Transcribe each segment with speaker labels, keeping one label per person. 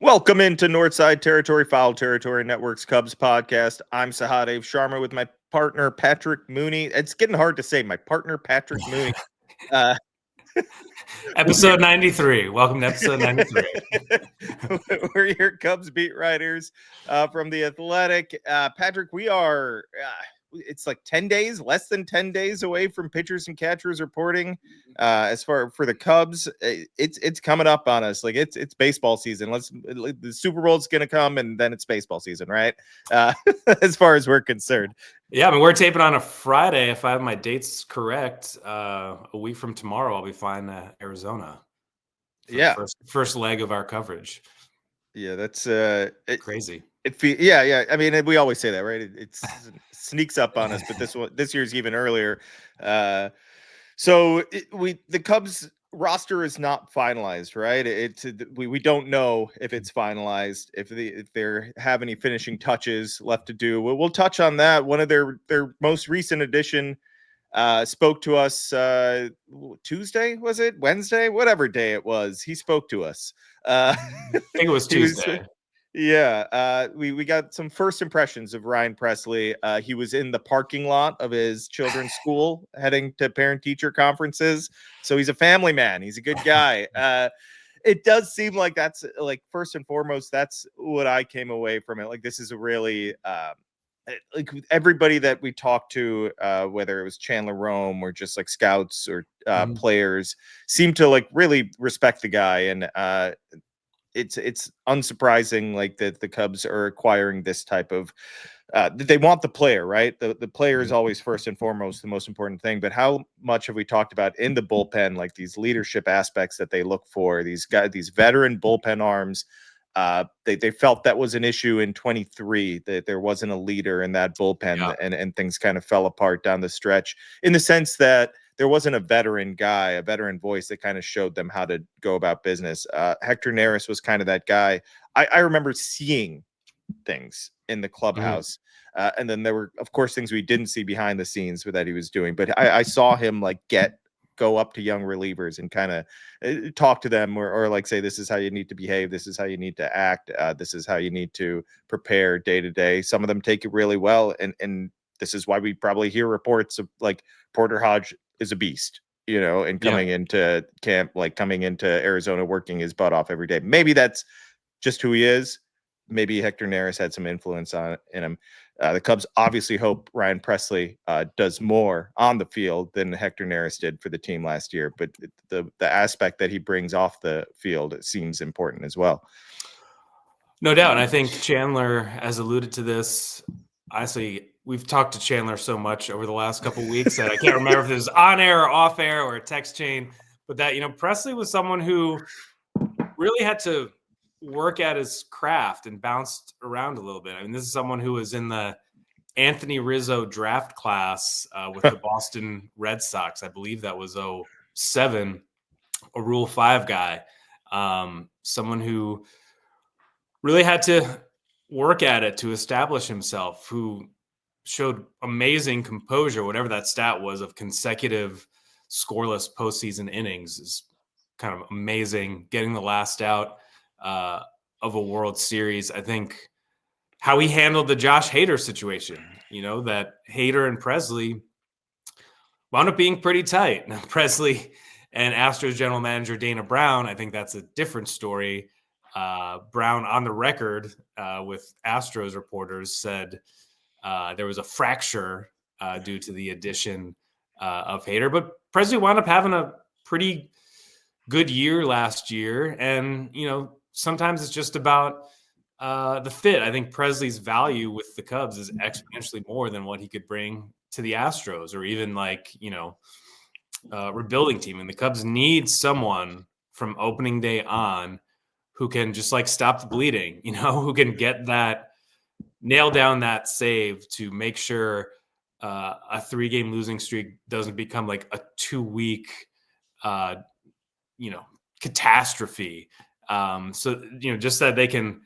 Speaker 1: Welcome into Northside Territory, Foul Territory Network's Cubs podcast. I'm Sahadev Sharma with my partner, Patrick Mooney. It's getting hard to say, my partner, Patrick Mooney. Uh,
Speaker 2: Episode 93. Welcome to episode 93.
Speaker 1: We're your Cubs beat writers from The Athletic. Patrick, we are, it's like 10 days, less than 10 days away from pitchers and catchers reporting. As far for the Cubs, it's coming up on us. Like it's baseball season. The Super Bowl's going to come and then it's baseball season, right? As far as we're concerned.
Speaker 2: Yeah, I mean, we're taping on a Friday. If I have my dates correct, a week from tomorrow, I'll be flying to Arizona. For first leg of our coverage.
Speaker 1: Yeah, that's
Speaker 2: crazy.
Speaker 1: Yeah. I mean, we always say that, right? It sneaks up on us, but this year's even earlier. So the Cubs roster is not finalized, right? We don't know if it's finalized, if they have any finishing touches left to do. We'll touch on that. One of their most recent addition spoke to us Tuesday, was it Wednesday, whatever day it was. He spoke to us.
Speaker 2: I think it was Tuesday.
Speaker 1: We got some first impressions of Ryan Pressly. He was in the parking lot of his children's school heading to parent-teacher conferences. So he's a family man. He's a good guy. It does seem like that's like first and foremost, that's what I came away from it. Like this is a really like everybody that we talked to, whether it was Chandler Rome or just like scouts or players, seem to like really respect the guy. And it's unsurprising like that the Cubs are acquiring this type of they want the player, right? The player is always first and foremost the most important thing, but how much have we talked about in the bullpen, like these leadership aspects that they look for, these guys, these veteran bullpen arms. They felt that was an issue in 23, that there wasn't a leader in that bullpen, and things kind of fell apart down the stretch in the sense that there wasn't a veteran guy, a veteran voice that kind of showed them how to go about business. Hector Neris was kind of that guy. I remember seeing things in the clubhouse. And then there were, of course, things we didn't see behind the scenes that he was doing. But I saw him like go up to young relievers and kind of talk to them or like say, this is how you need to behave. This is how you need to act. This is how you need to prepare day to day. Some of them take it really well. And this is why we probably hear reports of like Porter Hodge is a beast, you know, and coming into camp, like coming into Arizona, working his butt off every day. Maybe that's just who he is. Maybe Hector Neris had some influence in him. The Cubs obviously hope Ryan Pressly does more on the field than Hector Neris did for the team last year, but the aspect that he brings off the field seems important as well.
Speaker 2: No doubt. And I think Chandler has alluded to this. Honestly, we've talked to Chandler so much over the last couple of weeks that I can't remember if it was on air or off air or a text chain, but that, you know, Pressly was someone who really had to work at his craft and bounced around a little bit. I mean, this is someone who was in the Anthony Rizzo draft class with the Boston Red Sox. I believe that was 07, a Rule 5 guy. Someone who really had to work at it to establish himself, who showed amazing composure, whatever that stat was, of consecutive scoreless postseason innings is kind of amazing. Getting the last out of a World Series. I think how he handled the Josh Hader situation, you know, that Hader and Pressly wound up being pretty tight. Now, Pressly and Astros general manager Dana Brown, I think that's a different story. Brown, on the record with Astros reporters, said there was a fracture due to the addition of Hader, but Pressly wound up having a pretty good year last year. And, you know, sometimes it's just about the fit. I think Pressly's value with the Cubs is exponentially more than what he could bring to the Astros or even like, you know, rebuilding team. And the Cubs need someone from opening day on who can just like stop the bleeding, you know, who can get that, nail down that save to make sure a 3-game losing streak doesn't become like a 2-week, you know, catastrophe. So, you know, just that they can,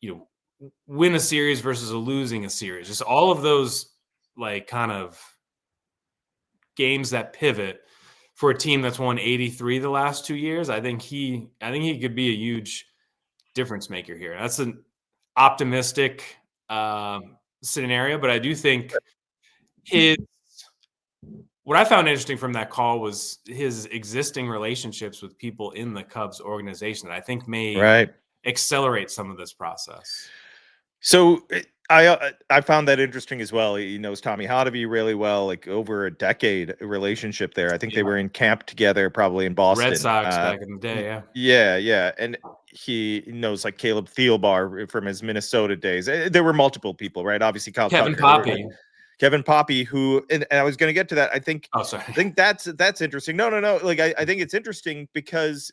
Speaker 2: you know, win a series versus losing a series, just all of those like kind of games that pivot for a team that's won 83 the last 2 years. I think he could be a huge difference maker here. That's an optimistic scenario, but I do think his what I found interesting from that call was his existing relationships with people in the Cubs organization that I think may
Speaker 1: Right.
Speaker 2: accelerate some of this process.
Speaker 1: So I found that interesting as well. He knows Tommy Hotovy really well, like over a decade relationship there. I think they
Speaker 2: Yeah.
Speaker 1: were in camp together, probably in
Speaker 2: Red
Speaker 1: Boston.
Speaker 2: Sox back in the day, yeah.
Speaker 1: Yeah, yeah, and he knows like Caleb Thielbar from his Minnesota days. There were multiple people, right? Obviously, Kyle
Speaker 2: Kevin
Speaker 1: Tucker,
Speaker 2: Poppy.
Speaker 1: Kevin Poppy, who, and I was going to get to that.
Speaker 2: Oh, sorry.
Speaker 1: I think that's interesting. No. Like I think it's interesting because,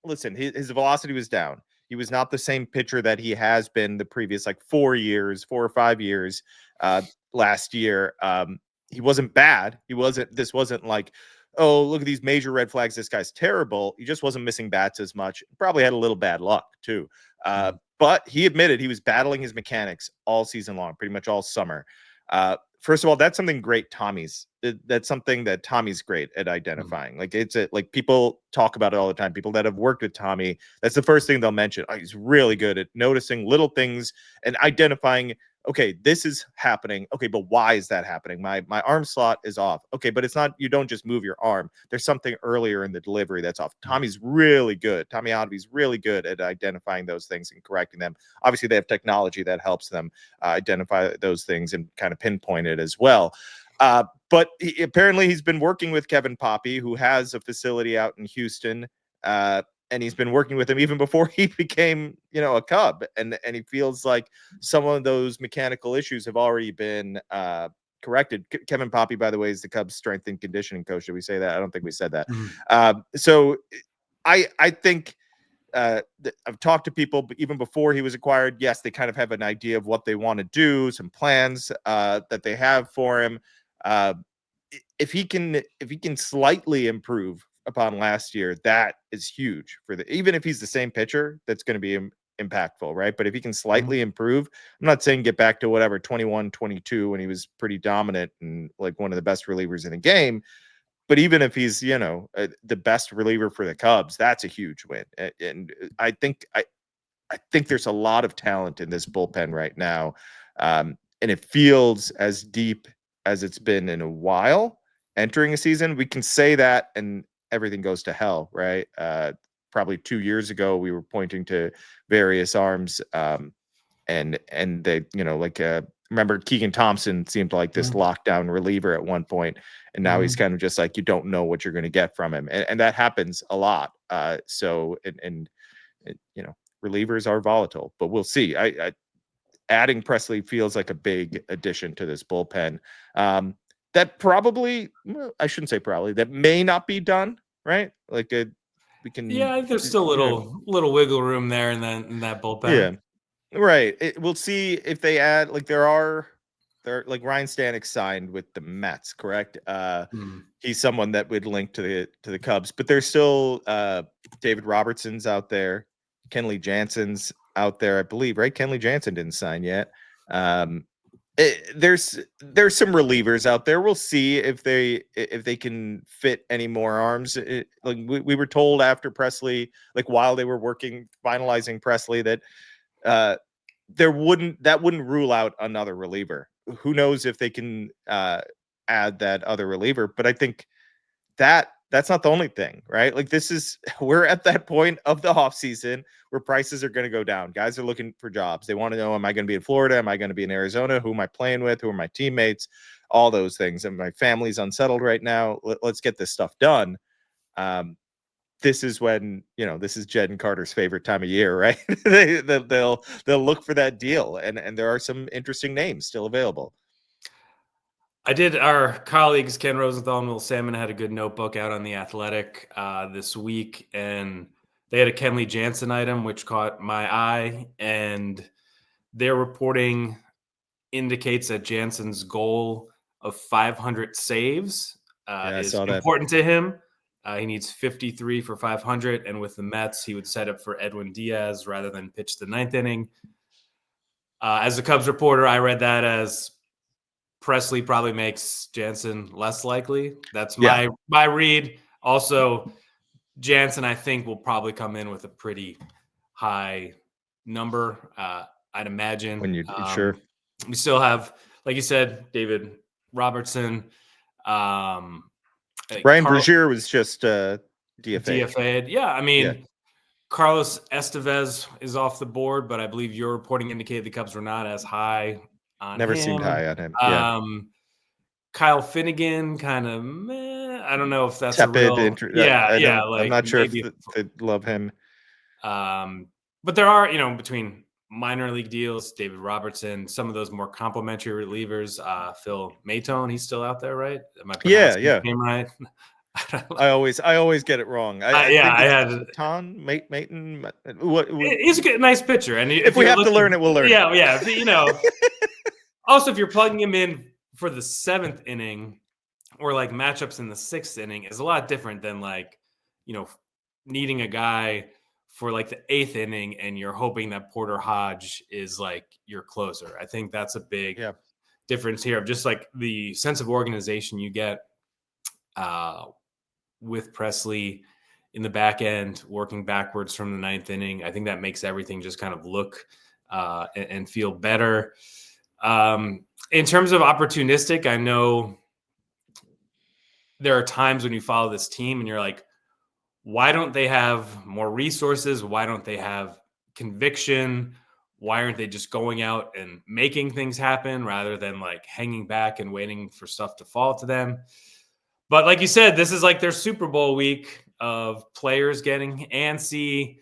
Speaker 1: listen, his velocity was down. He was not the same pitcher that he has been the previous like 4 or 5 years. Last year, he wasn't bad. He wasn't. This wasn't like, oh, look at these major red flags. This guy's terrible. He just wasn't missing bats as much. Probably had a little bad luck too. But he admitted he was battling his mechanics all season long, pretty much all summer. First of all, that's something great. That's something that Tommy's great at identifying. Like like people talk about it all the time. People that have worked with Tommy, that's the first thing they'll mention. Oh, he's really good at noticing little things and identifying. Okay, this is happening. Okay, but why is that happening? My arm slot is off. Okay, but it's not. You don't just move your arm. There's something earlier in the delivery that's off. Tommy's really good. Tommy Hotovy's really good at identifying those things and correcting them. Obviously, they have technology that helps them identify those things and kind of pinpoint it as well. But apparently he's been working with Kevin Poppy, who has a facility out in Houston, and he's been working with him even before he became, a Cub. And he feels like some of those mechanical issues have already been corrected. Kevin Poppy, by the way, is the Cubs strength and conditioning coach. Did we say that? I don't think we said that. So I think I've talked to people even before he was acquired. Yes, they kind of have an idea of what they want to do, some plans that they have for him. If he can slightly improve upon last year, that is huge even if he's the same pitcher, that's going to be impactful, right? But if he can slightly improve, I'm not saying get back to whatever 21, 22 when he was pretty dominant and like one of the best relievers in the game. But even if he's, the best reliever for the Cubs, that's a huge win. And I think there's a lot of talent in this bullpen right now. And it feels as deep as it's been in a while entering a season. We can say that and everything goes to hell, right? Probably 2 years ago, we were pointing to various arms and they, remember Keegan Thompson seemed like this lockdown reliever at one point, and now he's kind of just like, you don't know what you're going to get from him. And that happens a lot. Relievers are volatile, but we'll see. Adding Presley feels like a big addition to this bullpen. That probably, I shouldn't say probably, that may not be done, right? Like we can.
Speaker 2: Yeah, there's still little wiggle room there in that bullpen.
Speaker 1: Yeah, right. We'll see if they add, like there like Ryan Stanek signed with the Mets, correct? He's someone that would link to the Cubs, but there's still David Robertson's out there, Kenley Jansen's out there, I believe, right? Kenley Jansen didn't sign yet. There's some relievers out there. We'll see if they can fit any more arms. Like we were told after Presley, like while they were finalizing Presley, that that wouldn't rule out another reliever. Who knows if they can add that other reliever? But I think that's not the only thing, right? Like we're at that point of the offseason where prices are going to go down. Guys are looking for jobs. They want to know, am I going to be in Florida? Am I going to be in Arizona? Who am I playing with? Who are my teammates? All those things. And my family's unsettled right now. Let's get this stuff done. This is when, this is Jed and Carter's favorite time of year, right? They'll look for that deal. And there are some interesting names still available.
Speaker 2: Our colleagues, Ken Rosenthal and Will Salmon, had a good notebook out on The Athletic this week, and they had a Kenley Jansen item, which caught my eye, and their reporting indicates that Jansen's goal of 500 saves is important to him. He needs 53 for 500, and with the Mets, he would set up for Edwin Diaz rather than pitch the ninth inning. As a Cubs reporter, I read that as Presley probably makes Jansen less likely. That's my read. Also, Jansen, I think, will probably come in with a pretty high number, I'd imagine.
Speaker 1: When you sure.
Speaker 2: We still have, like you said, David Robertson.
Speaker 1: Ryan Brazier was just DFA'd.
Speaker 2: DFA'd. Yeah, I mean, Carlos Estevez is off the board, but I believe your reporting indicated the Cubs were not as high on
Speaker 1: Never
Speaker 2: him.
Speaker 1: seemed high on him. Yeah.
Speaker 2: Kyle Finnegan, kind of meh. I don't know if that's
Speaker 1: Tepid.
Speaker 2: a real.
Speaker 1: I'm not sure if they love him.
Speaker 2: But there are, between minor league deals, David Robertson, some of those more complimentary relievers, Phil Maytone, he's still out there, right? Am I pronouncing his name right?
Speaker 1: I always get it wrong. I had Ton Mayton.
Speaker 2: He's a nice pitcher, and
Speaker 1: if we have to learn it, we'll learn.
Speaker 2: Yeah. Also, if you're plugging him in for the 7th inning, or like matchups in the 6th inning, is a lot different than needing a guy for like the 8th inning, and you're hoping that Porter Hodge is like your closer. I think that's a big difference here of just like the sense of organization you get with Presley in the back end, working backwards from the 9th inning. I think that makes everything just kind of look and feel better. In terms of opportunistic, I know there are times when you follow this team and you're like, why don't they have more resources? Why don't they have conviction? Why aren't they just going out and making things happen rather than like hanging back and waiting for stuff to fall to them? But like you said, this is like their Super Bowl week of players getting antsy,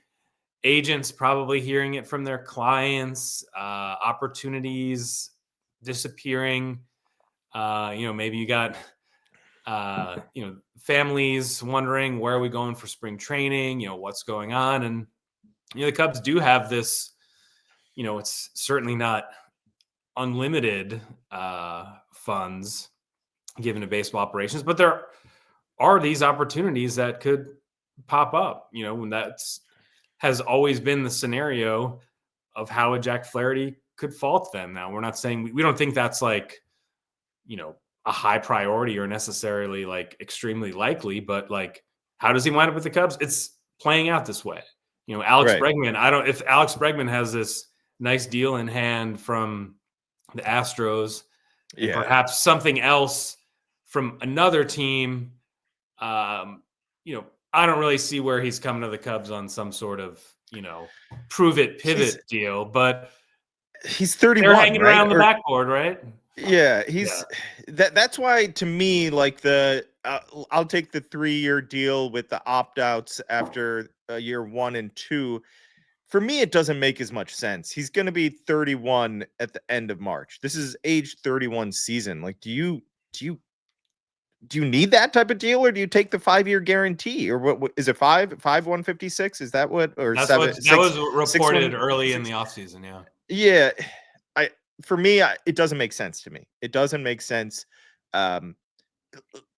Speaker 2: agents probably hearing it from their clients, opportunities disappearing. Maybe you got families wondering, where are we going for spring training? What's going on? And the Cubs do have this. It's certainly not unlimited funds given to baseball operations, but there are these opportunities that could pop up. When has always been the scenario of how a Jack Flaherty could fall to them. Now, we're not saying we don't think that's like, a high priority or necessarily like extremely likely, but like, how does he wind up with the Cubs? It's playing out this way. Alex Bregman, if Alex Bregman has this nice deal in hand from the Astros and perhaps something else from another team, I don't really see where he's coming to the Cubs on some sort of, prove it pivot deal, but
Speaker 1: he's 31.
Speaker 2: They're hanging around the backboard, right?
Speaker 1: Yeah, that's why, to me, like I'll take the 3-year deal with the opt-outs after year 1 and 2. For me, it doesn't make as much sense. He's going to be 31 at the end of March. This is age 31 season. Like, do you need that type of deal, or do you take the 5-year guarantee, or what is it? 156? Is that what, or
Speaker 2: that's
Speaker 1: 7?
Speaker 2: That was reported early in the offseason.
Speaker 1: Yeah. For me, it doesn't make sense to me. It doesn't make sense.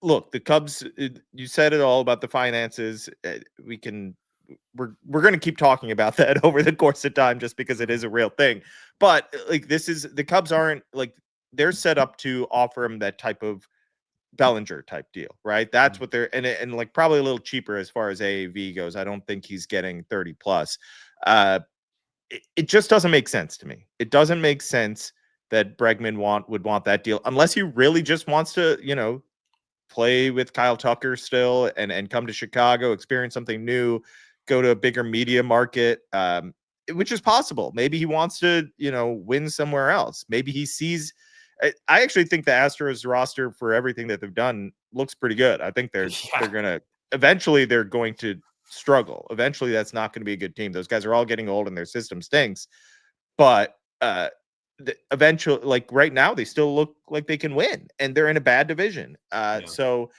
Speaker 1: Look, the Cubs, you said it all about the finances. We're going to keep talking about that over the course of time, just because it is a real thing. But like, the Cubs aren't like, they're set up to offer him that type of Bellinger type deal, right? That's what they're, and like probably a little cheaper as far as AAV goes. I don't think he's getting 30 plus. It just doesn't make sense to me. It doesn't make sense that Bregman would want that deal, unless he really just wants to, play with Kyle Tucker still and come to Chicago, experience something new, go to a bigger media market, which is possible. Maybe he wants to, win somewhere else. Maybe he sees. I actually think the Astros roster, for everything that they've done, looks pretty good. I think they're going to struggle. Eventually, that's not going to be a good team. Those guys are all getting old and their system stinks. But eventually, like right now, they still look like they can win, and they're in a bad division. So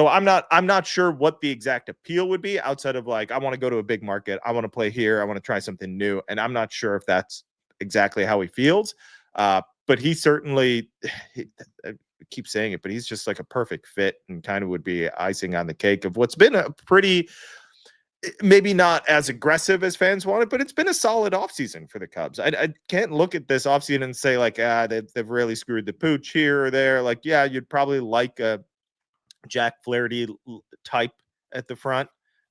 Speaker 1: I'm not sure what the exact appeal would be, outside of like, I want to go to a big market, I want to play here, I want to try something new, and I'm not sure if that's exactly how he feels. But he certainly, I keep saying it, but he's just like a perfect fit, and kind of would be icing on the cake of what's been a pretty, maybe not as aggressive as fans wanted, but it's been a solid offseason for the Cubs. I can't look at this offseason and say like, they've really screwed the pooch here or there. Like, yeah, you'd probably like a Jack Flaherty type at the front,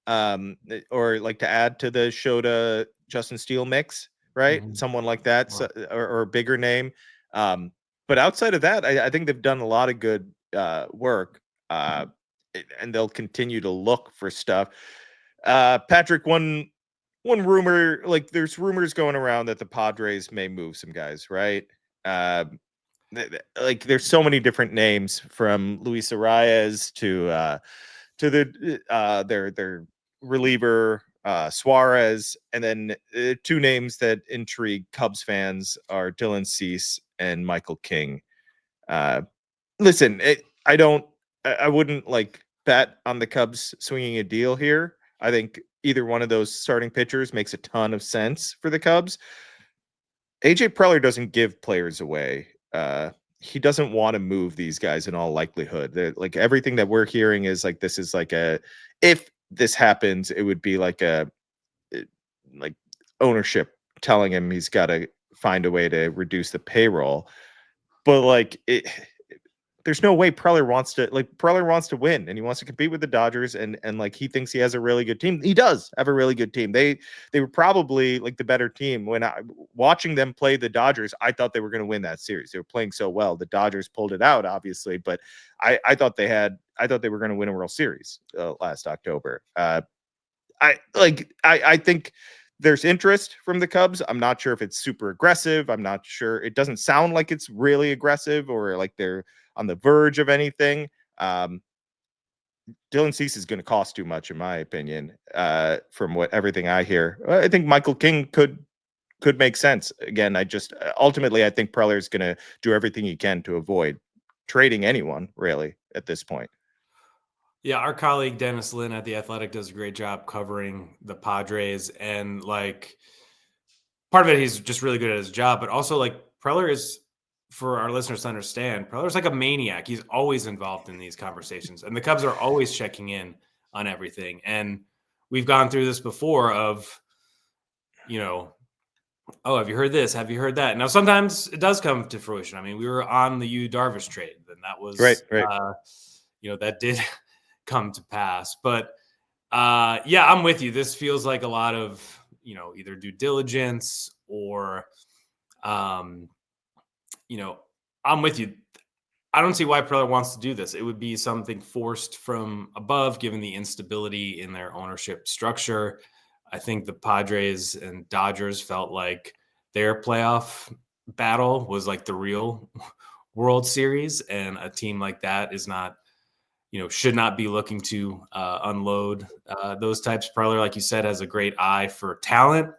Speaker 1: or like to add to the Shota Justin Steele mix, right?
Speaker 2: Mhm.
Speaker 1: Someone like that, so, or a bigger name. But outside of that, I think they've done a lot of good work, and they'll continue to look for stuff. Patrick, one rumor, like there's rumors going around that the Padres may move some guys, right? Like there's so many different names, from Luis Arias to their reliever Suarez, and then two names that intrigue Cubs fans are Dylan Cease and Michael King. Uh, Listen, I wouldn't like bet on the Cubs swinging a deal here. I think either one of those starting pitchers makes a ton of sense for the Cubs. AJ Preller doesn't give players away. He doesn't want to move these guys in all likelihood. Like everything that we're hearing is like this is like a, if this happens, it would be like a like ownership telling him he's got to find a way to reduce the payroll. But like there's no way Preller wants to win, and he wants to compete with the Dodgers, and like he thinks he has a really good team. He does have a really good team. They were probably like the better team. When I watching them play the Dodgers, I thought they were going to win that series. They were playing so well. The Dodgers pulled it out, obviously, but I thought they were going to win a World Series last October. I think there's interest from the Cubs. I'm not sure if it's super aggressive. I'm not sure. It doesn't sound like it's really aggressive or like they're on the verge of anything. Dylan Cease is going to cost too much, in my opinion, from what everything I hear. I think Michael King could make sense. Again, I just ultimately I think Preller is going to do everything he can to avoid trading anyone really at this point.
Speaker 2: Yeah, our colleague Dennis Lynn at The Athletic does a great job covering the Padres, and like part of it, he's just really good at his job, but also like Preller is, for our listeners to understand, Preller's like a maniac. He's always involved in these conversations, and the Cubs are always checking in on everything. And we've gone through this before of, oh, have you heard this? Have you heard that? Now, sometimes it does come to fruition. I mean, we were on the Yu Darvish trade, and that was,
Speaker 1: Right.
Speaker 2: that did come to pass. But yeah, I'm with you. This feels like a lot of, either due diligence or, um, I'm with you. I don't see why Preller wants to do this. It would be something forced from above, given the instability in their ownership structure. I think the Padres and Dodgers felt like their playoff battle was like the real World Series, and a team like that is not, should not be looking to unload those types. Preller, like you said, has a great eye for talent,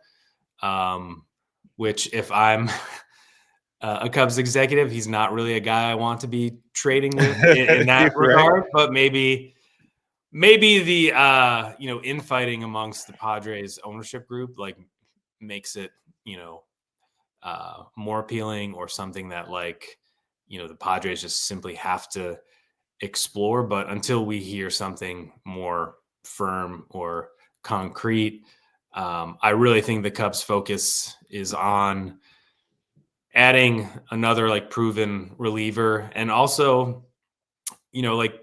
Speaker 2: which if I'm a Cubs executive, he's not really a guy I want to be trading with in that regard. But maybe the infighting amongst the Padres ownership group like makes it more appealing, or something that like the Padres just simply have to explore. But until we hear something more firm or concrete, I really think the Cubs' focus is on adding another like proven reliever, and also, like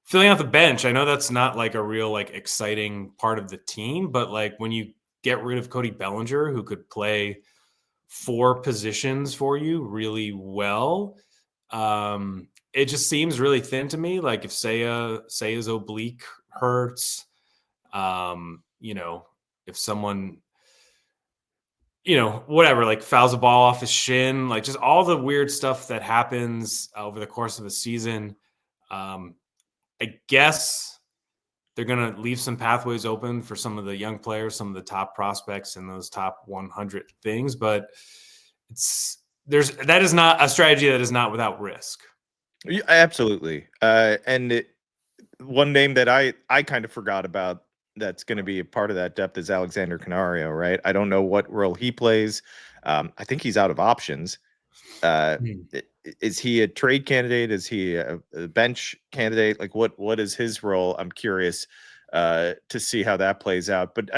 Speaker 2: filling out the bench. I know that's not like a real like exciting part of the team, but like when you get rid of Cody Bellinger, who could play 4 positions for you really well, it just seems really thin to me. Like if Saya's oblique hurts, if someone whatever, like fouls a ball off his shin, like just all the weird stuff that happens over the course of a season. I guess they're going to leave some pathways open for some of the young players, some of the top prospects in those top 100 things, but that is not a strategy that is not without risk.
Speaker 1: Yeah, absolutely. One name that I kind of forgot about that's going to be a part of that depth is Alexander Canario, right? I don't know what role he plays. I think he's out of options. Is he a trade candidate? Is he a bench candidate? Like what is his role? I'm curious to see how that plays out. But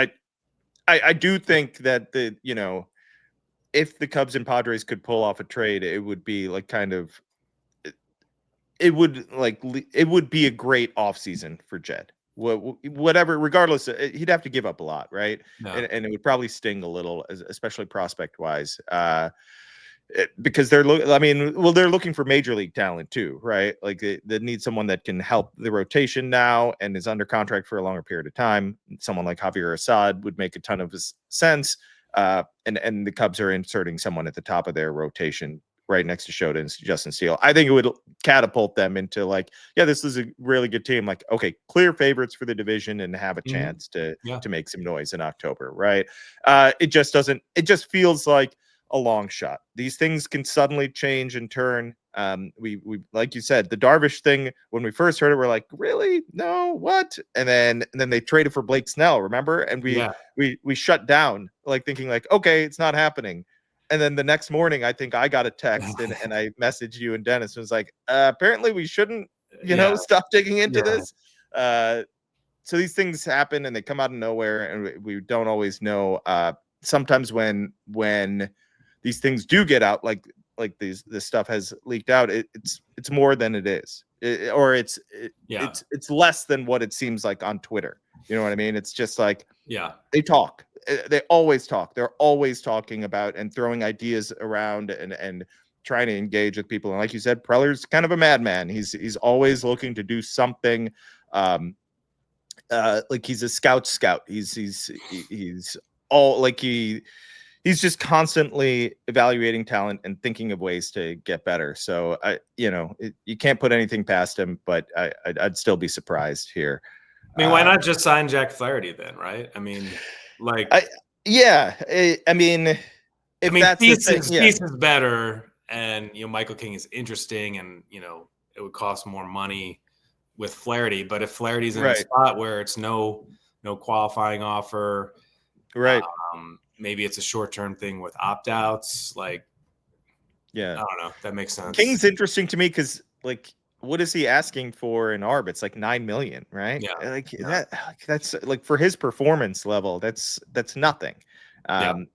Speaker 1: I do think that if the Cubs and Padres could pull off a trade, it would be like kind of it would be a great offseason for Jed. whatever, regardless, he'd have to give up a lot, right?
Speaker 2: No.
Speaker 1: And it would probably sting a little, especially prospect wise. Because I mean, well, they're looking for major league talent too, right? Like they need someone that can help the rotation now and is under contract for a longer period of time. Someone like Javier Assad would make a ton of sense. And the Cubs are inserting someone at the top of their rotation right next to Shota and Justin Steele. I think it would catapult them into like, yeah, this is a really good team. Like, okay, clear favorites for the division and have a chance to make some noise in October, right? It just doesn't. It just feels like a long shot. These things can suddenly change and turn. We like you said, the Darvish thing, when we first heard it, we're like, really? No, what? And then they traded for Blake Snell, remember? And we shut down, like thinking like, okay, it's not happening. And then the next morning, I think I got a text and I messaged you and Dennis and was like, apparently we shouldn't, stop digging into this. So these things happen and they come out of nowhere and we don't always know. Sometimes when these things do get out, like this stuff has leaked out, it's more than it is, it's less than what it seems like on Twitter. You know what I mean? It's just like, they talk. They always talk. They're always talking about and throwing ideas around and trying to engage with people. And like you said, Preller's kind of a madman. He's always looking to do something. Like he's a scout. He's all like he's just constantly evaluating talent and thinking of ways to get better. So you can't put anything past him, but I'd still be surprised here.
Speaker 2: I mean, why not just sign Jack Flaherty then, right? I mean, like, Cease is better, and Michael King is interesting, and it would cost more money with Flaherty. But if Flaherty's in a spot where it's no qualifying offer,
Speaker 1: right?
Speaker 2: Maybe it's a short-term thing with opt-outs. Like, I don't know. That makes sense.
Speaker 1: King's interesting to me because, like, what is he asking for in ARB? It's like $9 million, right?
Speaker 2: Yeah.
Speaker 1: That's like for his performance level, that's nothing. And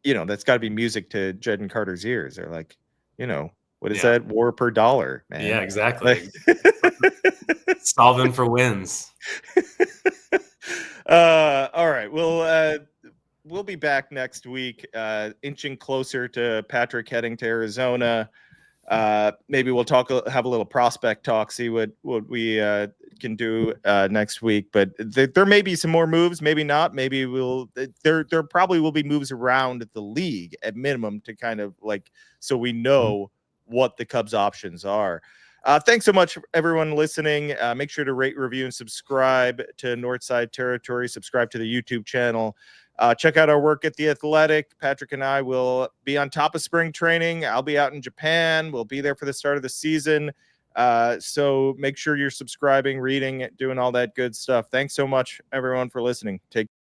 Speaker 1: that's got to be music to Jed and Carter's ears. They're like, what is that? WAR per dollar, man.
Speaker 2: Yeah, exactly. Solving for wins.
Speaker 1: All right. We'll be back next week, inching closer to Patrick heading to Arizona. Maybe we'll have a little prospect talk, see what we can do next week. But there may be some more moves, maybe not. Maybe there probably will be moves around the league at minimum to kind of like, so we know what the Cubs options are. Thanks so much, everyone listening. Make sure to rate, review, and subscribe to Northside Territory. Subscribe to the YouTube channel. Check out our work at The Athletic. Patrick and I will be on top of spring training. I'll be out in Japan. We'll be there for the start of the season. So make sure you're subscribing, reading, doing all that good stuff. Thanks so much, everyone, for listening. Take